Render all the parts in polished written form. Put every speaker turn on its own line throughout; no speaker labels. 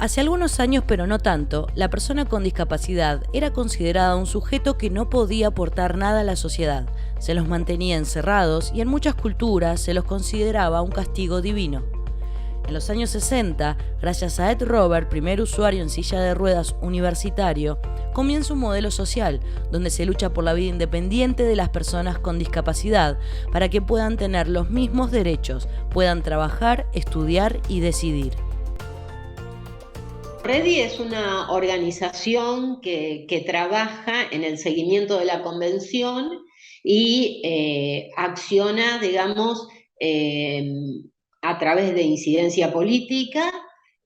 Hace algunos años, pero no tanto, la persona con discapacidad era considerada un sujeto que no podía aportar nada a la sociedad. Se los mantenía encerrados y en muchas culturas se los consideraba un castigo divino. En los años 60, gracias a Ed Robert, primer usuario en silla de ruedas universitario, comienza un modelo social donde se lucha por la vida independiente de las personas con discapacidad para que puedan tener los mismos derechos, puedan trabajar, estudiar y decidir.
REDI es una organización que trabaja en el seguimiento de la convención y acciona, digamos, a través de incidencia política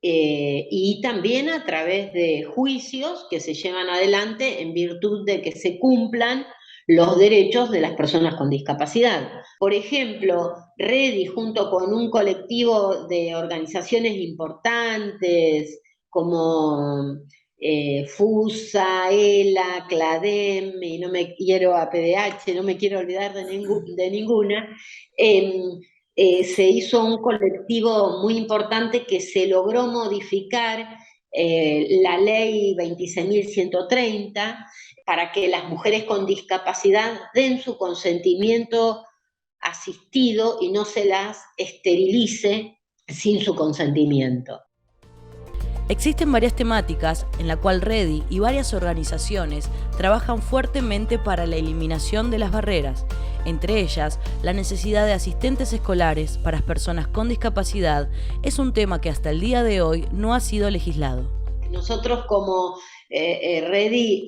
y también a través de juicios que se llevan adelante en virtud de que se cumplan los derechos de las personas con discapacidad. Por ejemplo, REDI, junto con un colectivo de organizaciones importantes, como FUSA, ELA, CLADEM, y no me quiero a PDH, no me quiero olvidar de ninguna, se hizo un colectivo muy importante que se logró modificar la ley 26.130 para que las mujeres con discapacidad den su consentimiento asistido y no se las esterilice sin su consentimiento.
Existen varias temáticas en la cual REDI y varias organizaciones trabajan fuertemente para la eliminación de las barreras, entre ellas la necesidad de asistentes escolares para personas con discapacidad es un tema que hasta el día de hoy no ha sido legislado.
Nosotros como REDI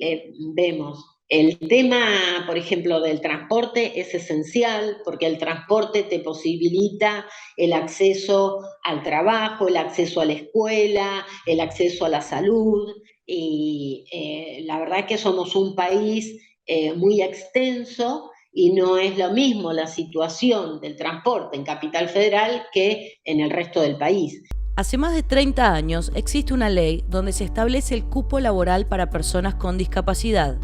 vemos el tema, por ejemplo, del transporte es esencial porque el transporte te posibilita el acceso al trabajo, el acceso a la escuela, el acceso a la salud y la verdad es que somos un país muy extenso y no es lo mismo la situación del transporte en Capital Federal que en el resto del país.
Hace más de 30 años existe una ley donde se establece el cupo laboral para personas con discapacidad.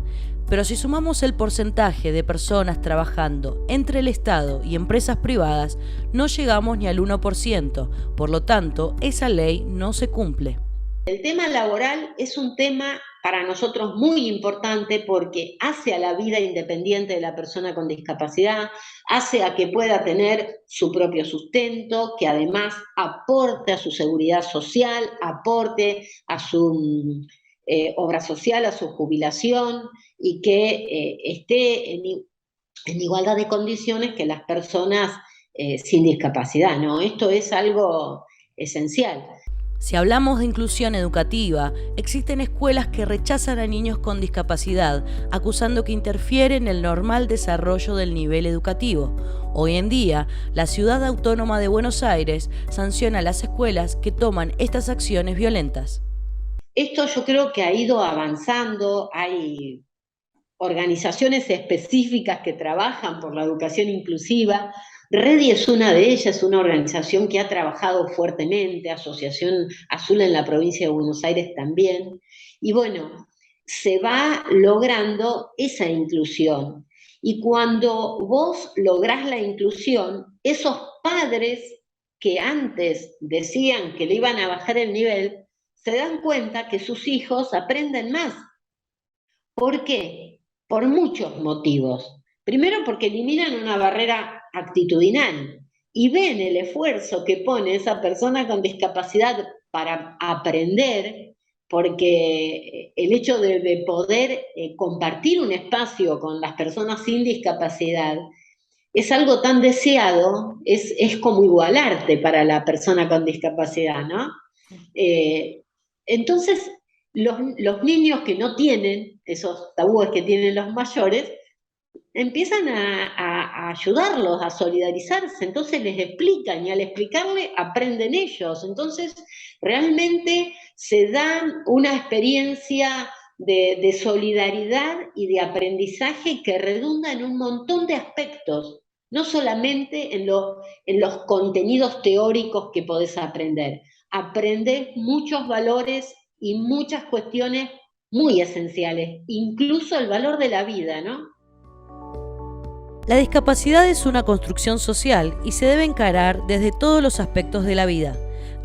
Pero si sumamos el porcentaje de personas trabajando entre el Estado y empresas privadas, no llegamos ni al 1%, por lo tanto, esa ley no se cumple.
El tema laboral es un tema para nosotros muy importante porque hace a la vida independiente de la persona con discapacidad, hace a que pueda tener su propio sustento, que además aporte a su seguridad social, aporte a su obra social, a su jubilación y que esté en igualdad de condiciones que las personas sin discapacidad, ¿no? Esto es algo esencial.
Si hablamos de inclusión educativa, existen escuelas que rechazan a niños con discapacidad, acusando que interfiere en el normal desarrollo del nivel educativo. Hoy en día, la Ciudad Autónoma de Buenos Aires sanciona a las escuelas que toman estas acciones violentas.
Esto yo creo que ha ido avanzando, hay organizaciones específicas que trabajan por la educación inclusiva. REDI es una de ellas, una organización que ha trabajado fuertemente, Asociación Azul en la provincia de Buenos Aires también, y bueno, se va logrando esa inclusión. Y cuando vos lográs la inclusión, esos padres que antes decían que le iban a bajar el nivel, se dan cuenta que sus hijos aprenden más. ¿Por qué? Por muchos motivos. Primero porque eliminan una barrera actitudinal y ven el esfuerzo que pone esa persona con discapacidad para aprender, porque el hecho de poder compartir un espacio con las personas sin discapacidad es algo tan deseado, es como igualarte para la persona con discapacidad, ¿no? Entonces, los niños que no tienen esos tabúes que tienen los mayores, empiezan a ayudarlos, a solidarizarse, entonces les explican y al explicarle aprenden ellos. Entonces, realmente se dan una experiencia de solidaridad y de aprendizaje que redunda en un montón de aspectos, no solamente en los contenidos teóricos que podés aprender. Aprendés muchos valores y muchas cuestiones muy esenciales, incluso el valor de la vida, ¿no?
La discapacidad es una construcción social y se debe encarar desde todos los aspectos de la vida.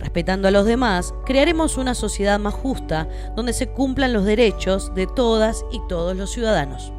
Respetando a los demás, crearemos una sociedad más justa donde se cumplan los derechos de todas y todos los ciudadanos.